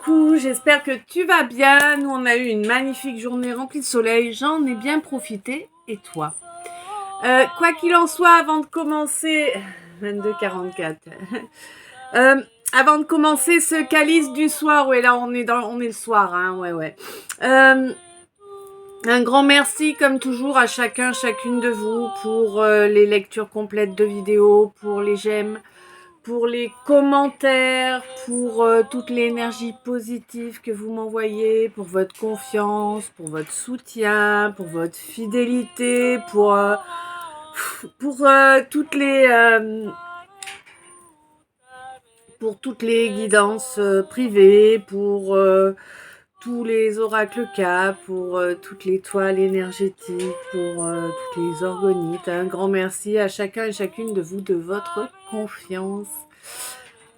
coucou, j'espère que tu vas bien. Nous, on a eu une magnifique journée remplie de soleil. J'en ai bien profité. Et toi? Quoi qu'il en soit, avant de commencer... 22h44. Avant de commencer ce calice du soir, ouais, là, on est le soir, hein, ouais. Un grand merci, comme toujours, à chacune de vous pour les lectures complètes de vidéos, pour les j'aime, pour les commentaires, pour toute l'énergie positive que vous m'envoyez, pour votre confiance, pour votre soutien, pour votre fidélité, pour toutes les guidances privées, pour tous les oracles K, pour toutes les toiles énergétiques, pour toutes les orgonites. Un grand merci à chacun et chacune de vous de votre confiance.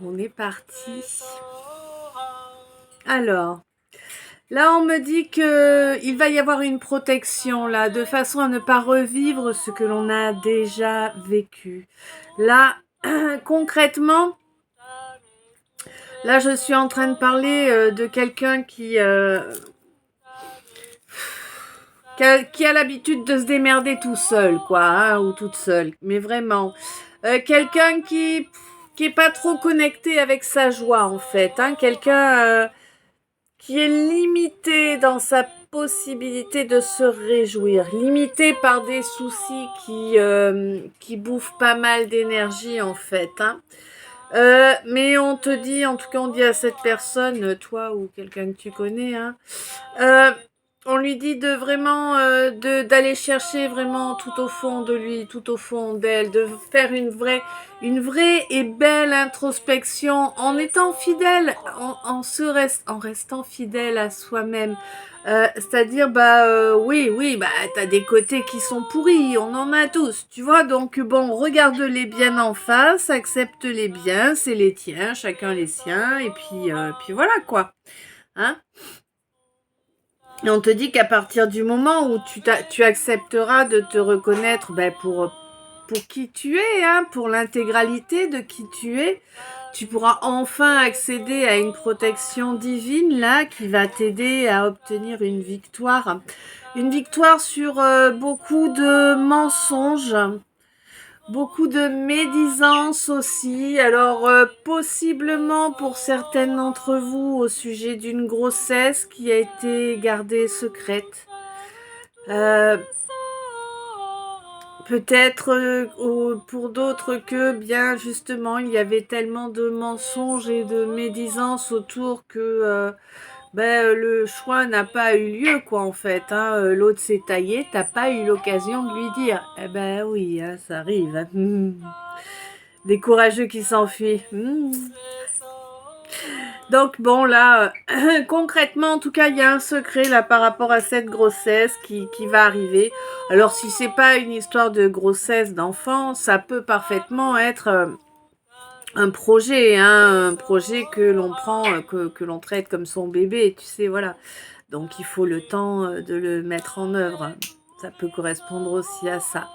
On est parti. Alors, là on me dit qu'il va y avoir une protection là, de façon à ne pas revivre ce que l'on a déjà vécu. Là, concrètement, là je suis en train de parler de quelqu'un qui a l'habitude de se démerder tout seul, quoi, hein, ou toute seule, mais vraiment. Quelqu'un qui est pas trop connecté avec sa joie, en fait, hein, quelqu'un qui est limité dans sa possibilité de se réjouir, limité par des soucis qui bouffent pas mal d'énergie, en fait, hein. Mais on te dit, en tout cas on dit à cette personne, toi ou quelqu'un que tu connais, hein, on lui dit de vraiment d'aller chercher vraiment tout au fond de lui, tout au fond d'elle, de faire une vraie et belle introspection en étant fidèle, en restant fidèle à soi-même. C'est-à-dire oui, t'as des côtés qui sont pourris, on en a tous, tu vois, donc bon, regarde-les bien en face, accepte-les bien, c'est les tiens, chacun les siens, et puis voilà quoi, hein. Et on te dit qu'à partir du moment où tu accepteras de te reconnaître pour qui tu es, hein, pour l'intégralité de qui tu es, tu pourras enfin accéder à une protection divine là qui va t'aider à obtenir une victoire sur beaucoup de mensonges. Beaucoup de médisance aussi. Alors, possiblement pour certaines d'entre vous au sujet d'une grossesse qui a été gardée secrète. Peut-être pour d'autres que, bien justement, il y avait tellement de mensonges et de médisance autour que le choix n'a pas eu lieu, quoi, en fait, hein. L'autre s'est taillé, t'as pas eu l'occasion de lui dire. Eh ben oui, hein, ça arrive. Hein. Des courageux qui s'enfuient. Donc bon, là, concrètement, en tout cas, il y a un secret là par rapport à cette grossesse qui va arriver. Alors, si c'est pas une histoire de grossesse d'enfant, ça peut parfaitement être un projet, hein, un projet que l'on prend, que l'on traite comme son bébé, tu sais, voilà. Donc, il faut le temps de le mettre en œuvre. Ça peut correspondre aussi à ça.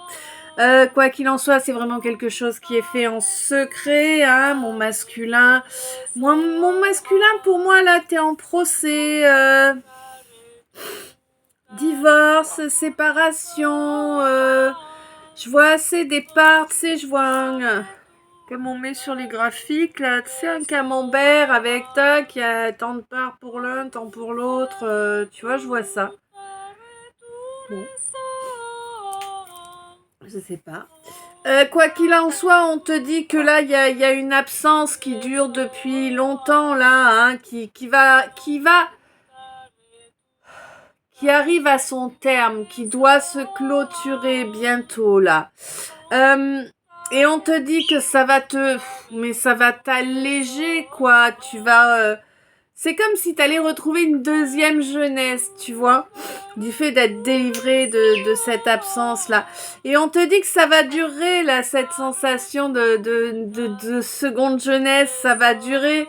Quoi qu'il en soit, c'est vraiment quelque chose qui est fait en secret, hein, mon masculin. Mon masculin, pour moi, là, t'es en procès. Divorce, séparation. Je vois assez des parts, tu sais, je vois comme on met sur les graphiques, là, tu sais, un camembert avec qui a tant de parts pour l'un, tant pour l'autre. Tu vois, je vois ça. Bon. Je sais pas. Quoi qu'il en soit, on te dit que là, il y a une absence qui dure depuis longtemps, là, hein, qui arrive à son terme, qui doit se clôturer bientôt, là. Et on te dit que ça va t'alléger, quoi. Tu vas... c'est comme si tu allais retrouver une deuxième jeunesse, tu vois, du fait d'être délivré de cette absence-là. Et on te dit que ça va durer, là, cette sensation de seconde jeunesse, ça va durer.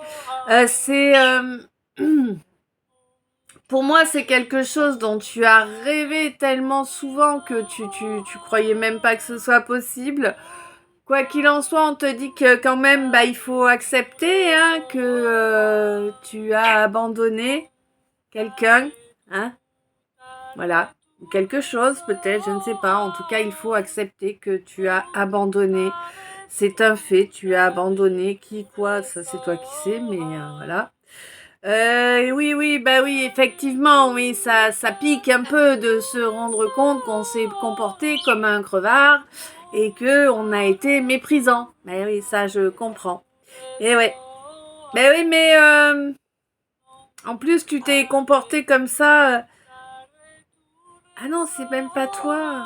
Pour moi, c'est quelque chose dont tu as rêvé tellement souvent que tu croyais même pas que ce soit possible. Quoi qu'il en soit, on te dit que quand même, il faut accepter hein, que tu as abandonné quelqu'un, hein, voilà, ou quelque chose peut-être, je ne sais pas. En tout cas, il faut accepter que tu as abandonné. C'est un fait, tu as abandonné qui, quoi, ça c'est toi qui sais, mais voilà. Oui, oui, effectivement, oui, ça pique un peu de se rendre compte qu'on s'est comporté comme un crevard et que on a été méprisant. Mais oui, ça je comprends. Et ouais. Ben oui, mais en plus tu t'es comporté comme ça. Ah non, c'est même pas toi.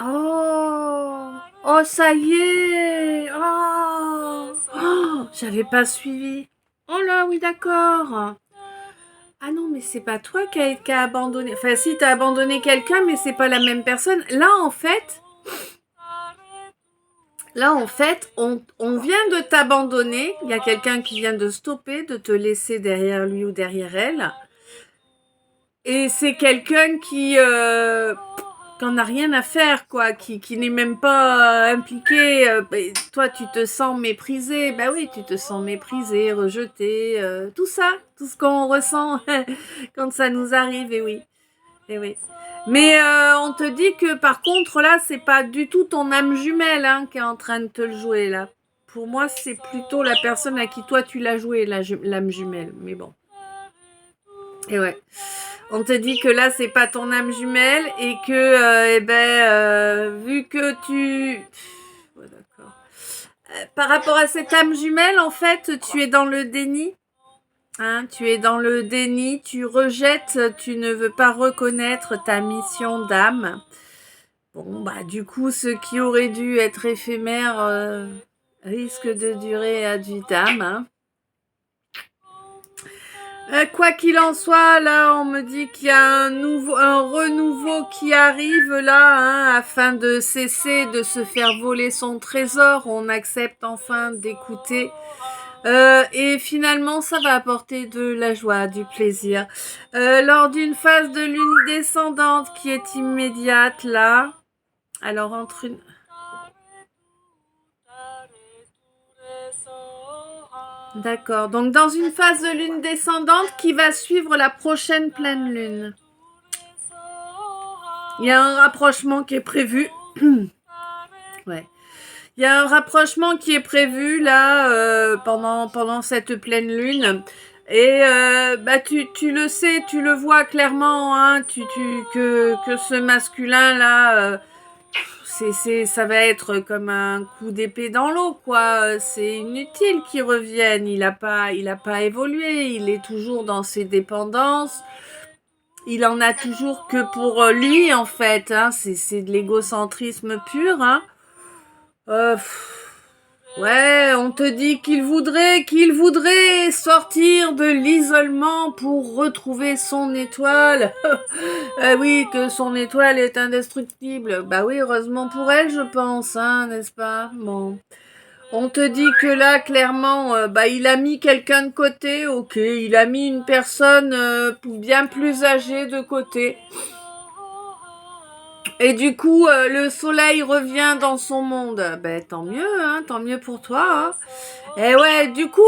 Oh, oh, ça y est. Oh, j'avais pas suivi. Oh là, oui, d'accord. Ah non, mais c'est pas toi qui a abandonné. Enfin, si, t'as abandonné quelqu'un, mais c'est pas la même personne. Là, en fait, on vient de t'abandonner. Il y a quelqu'un qui vient de stopper, de te laisser derrière lui ou derrière elle. Et c'est quelqu'un qui n'en a rien à faire, quoi, qui n'est même pas impliqué. Toi, tu te sens méprisé. Ben oui, tu te sens méprisé, rejeté, tout ça, tout ce qu'on ressent quand ça nous arrive, et oui. Et oui. Mais on te dit que par contre, là, c'est pas du tout ton âme jumelle hein, qui est en train de te le jouer, là. Pour moi, c'est plutôt la personne à qui toi, tu l'as joué, l'âme jumelle. Mais bon. Et ouais. On te dit que là, c'est pas ton âme jumelle et que, vu que tu... Ouais, d'accord. Par rapport à cette âme jumelle, en fait, tu es dans le déni. Hein, tu es dans le déni, tu rejettes, tu ne veux pas reconnaître ta mission d'âme. Bon, du coup, ce qui aurait dû être éphémère risque de durer ad vitam. Hein. Quoi qu'il en soit, là, on me dit qu'il y a un renouveau qui arrive là, hein, afin de cesser de se faire voler son trésor. On accepte enfin d'écouter. Et finalement, ça va apporter de la joie, du plaisir. Lors d'une phase de lune descendante qui est immédiate là. Alors entre une... D'accord. Donc dans une phase de lune descendante qui va suivre la prochaine pleine lune. Il y a un rapprochement qui est prévu. Ouais. Il y a un rapprochement qui est prévu là pendant cette pleine lune. Et tu le sais, tu le vois clairement, hein, que ce masculin là, ça va être comme un coup d'épée dans l'eau, quoi. C'est inutile qu'il revienne. Il a pas évolué. Il est toujours dans ses dépendances. Il en a toujours que pour lui, en fait. Hein. C'est de l'égocentrisme pur. Hein. Ouais, on te dit qu'il voudrait sortir de l'isolement pour retrouver son étoile. Oui, que son étoile est indestructible. Bah oui, heureusement pour elle, je pense, hein, n'est-ce pas? Bon. On te dit que là, clairement, il a mis quelqu'un de côté, ok. Il a mis une personne bien plus âgée de côté. Et du coup, le soleil revient dans son monde. Tant mieux, hein, tant mieux pour toi. Hein. Et ouais, du coup,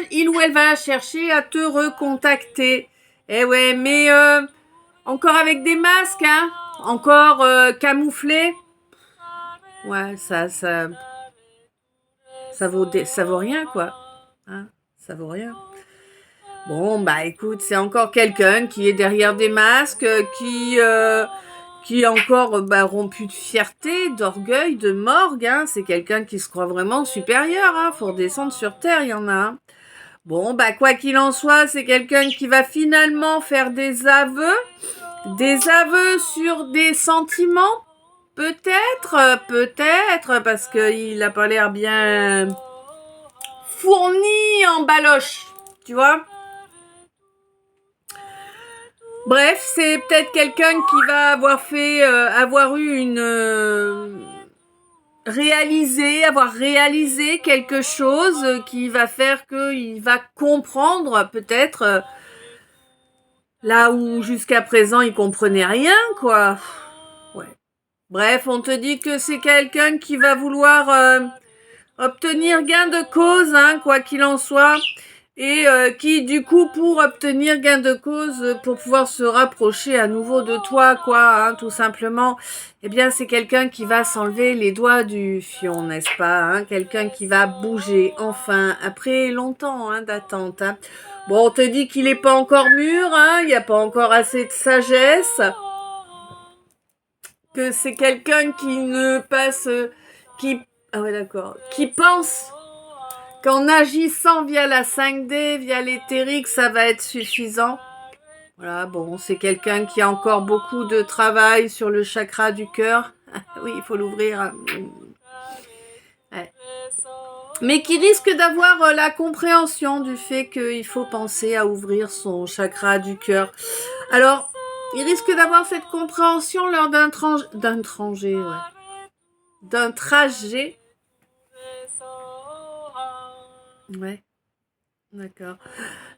il ou elle va chercher à te recontacter. Et ouais, mais encore avec des masques, hein, encore camouflés. Ouais, ça vaut rien, quoi. Hein, ça vaut rien. Bon, écoute, c'est encore quelqu'un qui est derrière des masques, qui est encore rompu de fierté, d'orgueil, de morgue. Hein. C'est quelqu'un qui se croit vraiment supérieur. Hein. Faut redescendre sur Terre, il y en a un. Bon, quoi qu'il en soit, c'est quelqu'un qui va finalement faire des aveux sur des sentiments. Peut-être, parce qu'il n'a pas l'air bien fourni en baloche, tu vois. Bref, c'est peut-être quelqu'un qui va avoir eu avoir réalisé quelque chose qui va faire qu'il va comprendre peut-être là où jusqu'à présent il comprenait rien, quoi. Ouais. Bref, on te dit que c'est quelqu'un qui va vouloir obtenir gain de cause, hein, quoi qu'il en soit, et qui, du coup, pour obtenir gain de cause, pour pouvoir se rapprocher à nouveau de toi, quoi, hein, tout simplement, eh bien, c'est quelqu'un qui va s'enlever les doigts du fion, n'est-ce pas, hein, quelqu'un qui va bouger, enfin, après longtemps hein, d'attente. Hein. Bon, on te dit qu'il n'est pas encore mûr, hein, il n'y a pas encore assez de sagesse, que c'est quelqu'un qui ne passe, qui, ah ouais d'accord, qui pense qu'en agissant via la 5D, via l'éthérique, ça va être suffisant. Voilà, bon, c'est quelqu'un qui a encore beaucoup de travail sur le chakra du cœur. Oui, il faut l'ouvrir. Ouais. Mais qui risque d'avoir la compréhension du fait qu'il faut penser à ouvrir son chakra du cœur. Alors, il risque d'avoir cette compréhension lors d'un trajet, ouais. D'un trajet. Ouais, d'accord.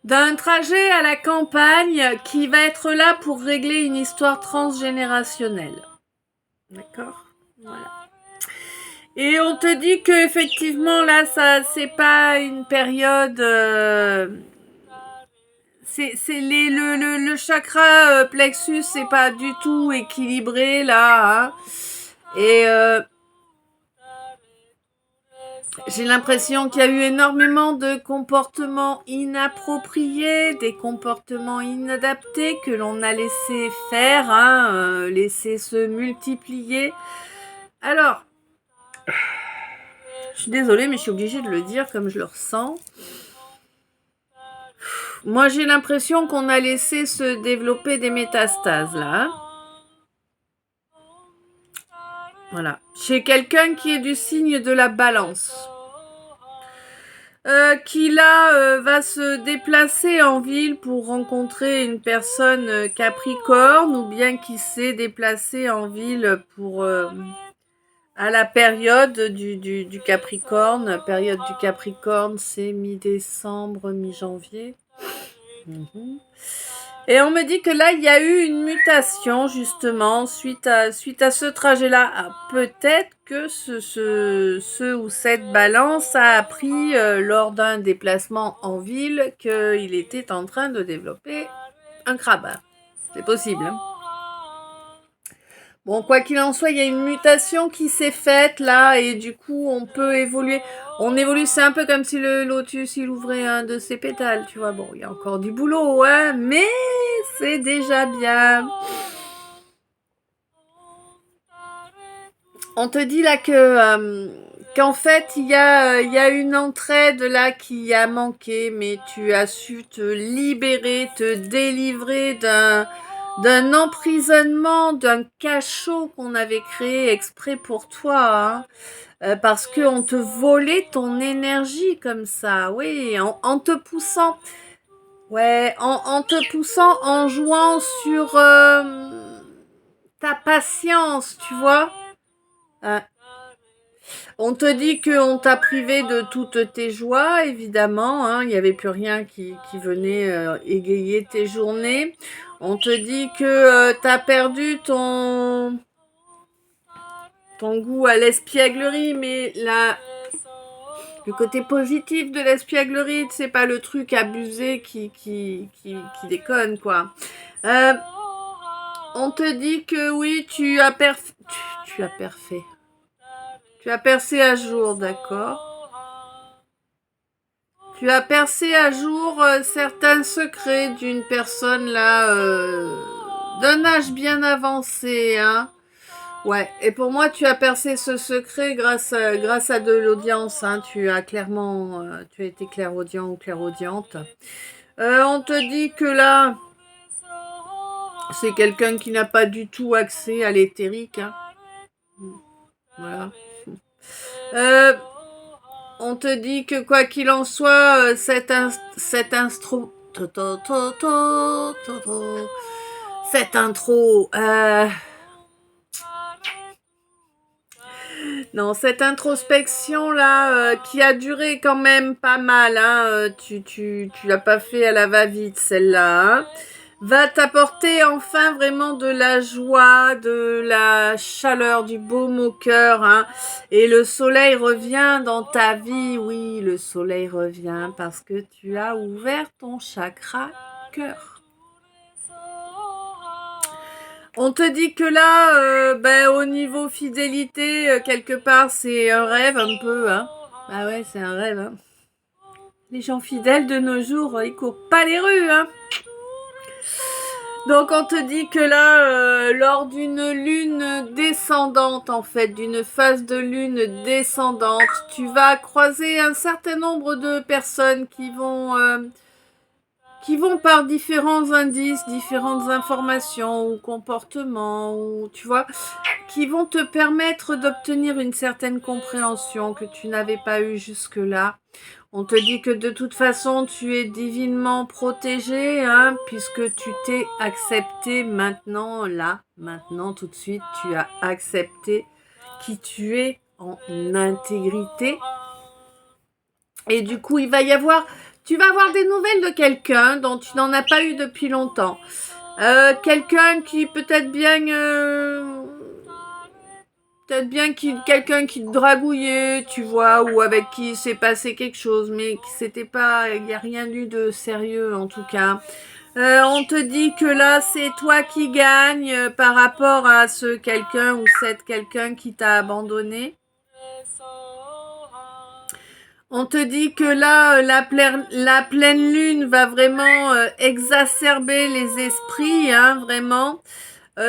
D'un trajet à la campagne qui va être là pour régler une histoire transgénérationnelle. D'accord ? Voilà. Et on te dit que effectivement là, ça, c'est pas une période. Le chakra plexus, c'est pas du tout équilibré là. Hein. Et j'ai l'impression qu'il y a eu énormément de comportements inappropriés, des comportements inadaptés que l'on a laissé faire, hein, laissé se multiplier. Alors, je suis désolée, mais je suis obligée de le dire comme je le ressens. Moi, j'ai l'impression qu'on a laissé se développer des métastases, là. Hein. Voilà. Chez quelqu'un qui est du signe de la balance. Qui là va se déplacer en ville pour rencontrer une personne capricorne ou bien qui s'est déplacé en ville pour à la période du Capricorne. Période du Capricorne, c'est mi-décembre, mi-janvier. Et on me dit que là, il y a eu une mutation, justement, suite à ce trajet-là. Peut-être que ce ou cette balance a appris lors d'un déplacement en ville qu'il était en train de développer un crabe. C'est possible. Hein. Bon, quoi qu'il en soit, il y a une mutation qui s'est faite là et du coup, on peut évoluer. On évolue, c'est un peu comme si le lotus, il ouvrait un de ses pétales, tu vois. Bon, il y a encore du boulot, hein, mais c'est déjà bien. On te dit là que qu'en fait, il y a une entraide là qui a manqué, mais tu as su te libérer, te délivrer d'un emprisonnement, d'un cachot qu'on avait créé exprès pour toi, hein, parce qu'on te volait ton énergie comme ça, oui, en te poussant, ouais, en te poussant, en jouant sur ta patience, tu vois. On te dit qu'on t'a privé de toutes tes joies, évidemment. Hein, il n'y avait plus rien qui venait égayer tes journées. On te dit que tu as perdu ton goût à l'espièglerie, mais le côté positif de l'espièglerie, c'est pas le truc abusé qui déconne, quoi. On te dit que oui, tu as percé à jour, d'accord. Tu as percé à jour certains secrets d'une personne là, d'un âge bien avancé, hein. Ouais, et pour moi, tu as percé ce secret grâce à de l'audience, hein. Tu as clairement, tu as été clairaudient ou clairaudiente. On te dit que là, c'est quelqu'un qui n'a pas du tout accès à l'éthérique, hein. Voilà. On te dit que quoi qu'il en soit, cet intro, cette intro, non, cette introspection là, qui a duré quand même pas mal, hein, tu l'as pas fait à la va-vite celle-là. Hein. va t'apporter enfin vraiment de la joie, de la chaleur, du baume au cœur, hein. Et le soleil revient dans ta vie, oui, le soleil revient parce que tu as ouvert ton chakra cœur. On te dit que là, au niveau fidélité, quelque part, c'est un rêve un peu, hein. Bah ouais, c'est un rêve, hein. Les gens fidèles de nos jours, ils courent pas les rues, hein. Donc on te dit que là, lors d'une lune descendante, en fait, d'une phase de lune descendante, tu vas croiser un certain nombre de personnes qui vont par différents indices, différentes informations ou comportements, ou tu vois, qui vont te permettre d'obtenir une certaine compréhension que tu n'avais pas eue jusque-là. On te dit que de toute façon, tu es divinement protégé, hein, puisque tu t'es accepté maintenant, là, maintenant, tout de suite, tu as accepté qui tu es en intégrité. Et du coup, tu vas avoir des nouvelles de quelqu'un dont tu n'en as pas eu depuis longtemps. Quelqu'un qui quelqu'un qui te dragouillait, tu vois, ou avec qui s'est passé quelque chose, mais qui c'était pas, il n'y a rien eu de sérieux en tout cas. On te dit que là, c'est toi qui gagne par rapport à ce quelqu'un ou cette quelqu'un qui t'a abandonné. On te dit que là, la pleine lune va vraiment exacerber les esprits, hein, vraiment.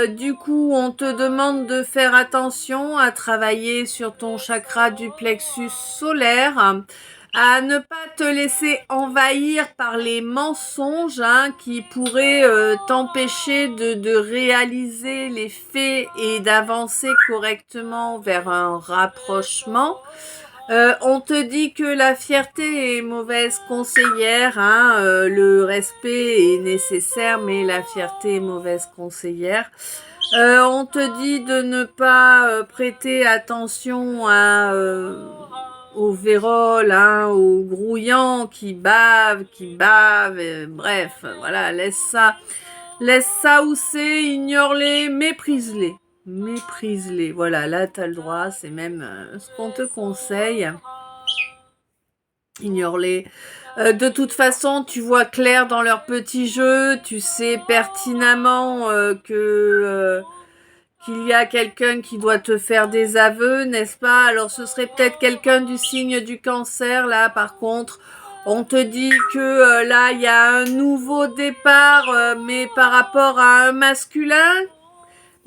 Du coup, on te demande de faire attention à travailler sur ton chakra du plexus solaire, à ne pas te laisser envahir par les mensonges, hein, qui pourraient t'empêcher de réaliser les faits et d'avancer correctement vers un rapprochement. On te dit que la fierté est mauvaise conseillère, hein, le respect est nécessaire, mais la fierté est mauvaise conseillère. On te dit de ne pas prêter attention aux véroles, hein, aux grouillants qui bavent, bref, voilà, laisse ça où c'est, ignore-les, méprise-les. Méprise-les. Voilà, là, tu as le droit. C'est même ce qu'on te conseille. Ignore-les. De toute façon, tu vois clair dans leur petit jeu. Tu sais pertinemment qu'il y a quelqu'un qui doit te faire des aveux, n'est-ce pas? Alors, ce serait peut-être quelqu'un du signe du Cancer. Là, par contre, on te dit que là, il y a un nouveau départ, mais par rapport à un masculin.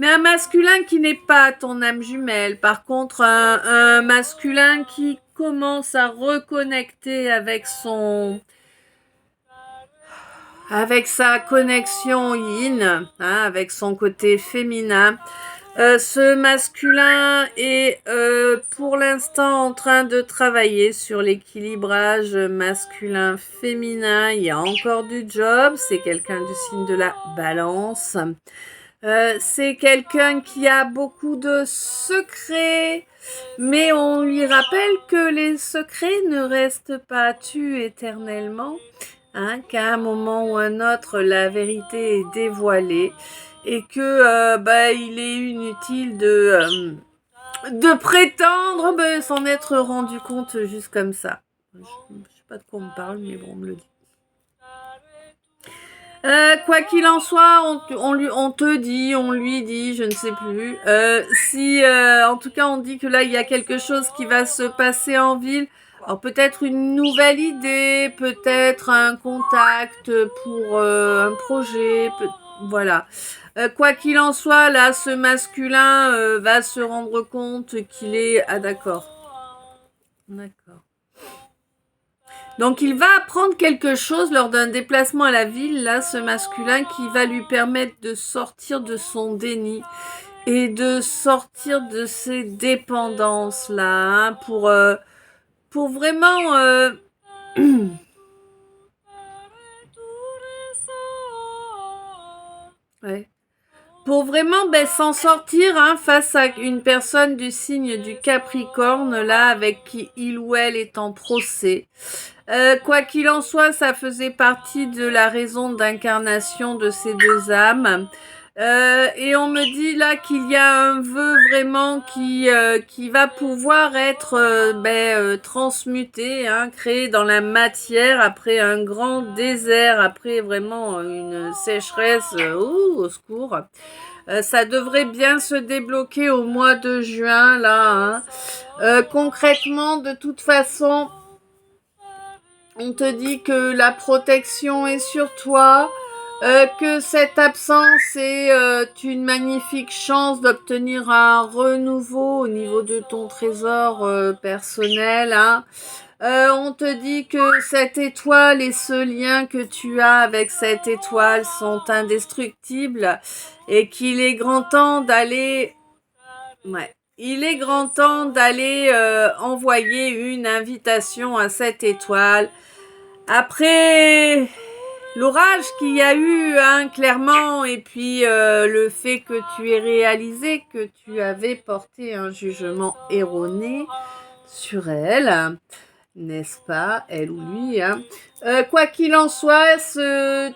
Mais un masculin qui n'est pas ton âme jumelle. Par contre, un masculin qui commence à reconnecter avec sa connexion yin, hein, avec son côté féminin. Ce masculin est pour l'instant en train de travailler sur l'équilibrage masculin-féminin. Il y a encore du job. C'est quelqu'un du signe de la Balance. C'est quelqu'un qui a beaucoup de secrets, mais on lui rappelle que les secrets ne restent pas tus éternellement, hein, qu'à un moment ou un autre, la vérité est dévoilée et que il est inutile de prétendre s'en être rendu compte juste comme ça. Je sais pas de quoi on me parle, mais bon, on me le dit. Quoi qu'il en soit, on lui dit, je ne sais plus. En tout cas, on dit que là, il y a quelque chose qui va se passer en ville. Alors peut-être une nouvelle idée, peut-être un contact pour un projet, voilà. Quoi qu'il en soit, là, ce masculin va se rendre compte qu'il est... Ah d'accord. D'accord. Donc il va apprendre quelque chose lors d'un déplacement à la ville, là, ce masculin, qui va lui permettre de sortir de son déni et de sortir de ses dépendances-là, hein, pour vraiment... ouais. Pour vraiment s'en sortir, hein, face à une personne du signe du Capricorne, là, avec qui il ou elle est en procès. Quoi qu'il en soit, ça faisait partie de la raison d'incarnation de ces deux âmes. Et on me dit là qu'il y a un vœu vraiment qui va pouvoir être transmuté, hein, créé dans la matière après un grand désert, après vraiment une sécheresse. Au secours. Ça devrait bien se débloquer au mois de juin là. Hein. Concrètement, de toute façon, on te dit que la protection est sur toi. Que cette absence est une magnifique chance d'obtenir un renouveau au niveau de ton trésor personnel. Hein. On te dit que cette étoile et ce lien que tu as avec cette étoile sont indestructibles et qu'il est grand temps d'aller... Ouais. Il est grand temps d'aller envoyer une invitation à cette étoile. Après l'orage qu'il y a eu, hein, clairement, et puis le fait que tu aies réalisé que tu avais porté un jugement erroné sur elle, n'est-ce pas, elle ou lui, hein. Quoi qu'il en soit,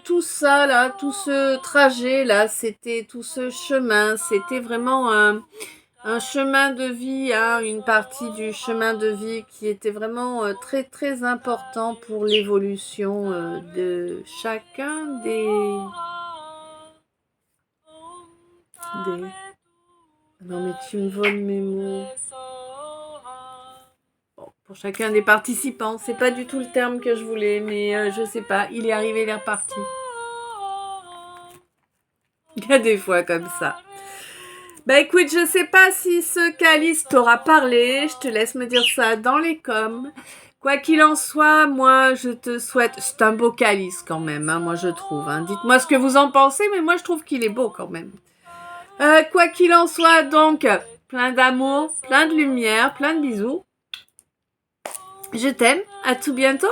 tout ça là, tout ce trajet là, c'était tout ce chemin, c'était vraiment un chemin de vie, hein, une partie du chemin de vie qui était vraiment très très important pour l'évolution de chacun des... Non mais tu me voles mes mots. Bon, pour chacun des participants, c'est pas du tout le terme que je voulais, mais je sais pas, il est arrivé, il est reparti. Il y a des fois comme ça. Bah écoute, je sais pas si ce calice t'aura parlé, je te laisse me dire ça dans les coms. Quoi qu'il en soit, moi je te souhaite... C'est un beau calice quand même, hein, moi je trouve. Hein. Dites-moi ce que vous en pensez, mais moi je trouve qu'il est beau quand même. Quoi qu'il en soit, donc, plein d'amour, plein de lumière, plein de bisous. Je t'aime, à tout bientôt.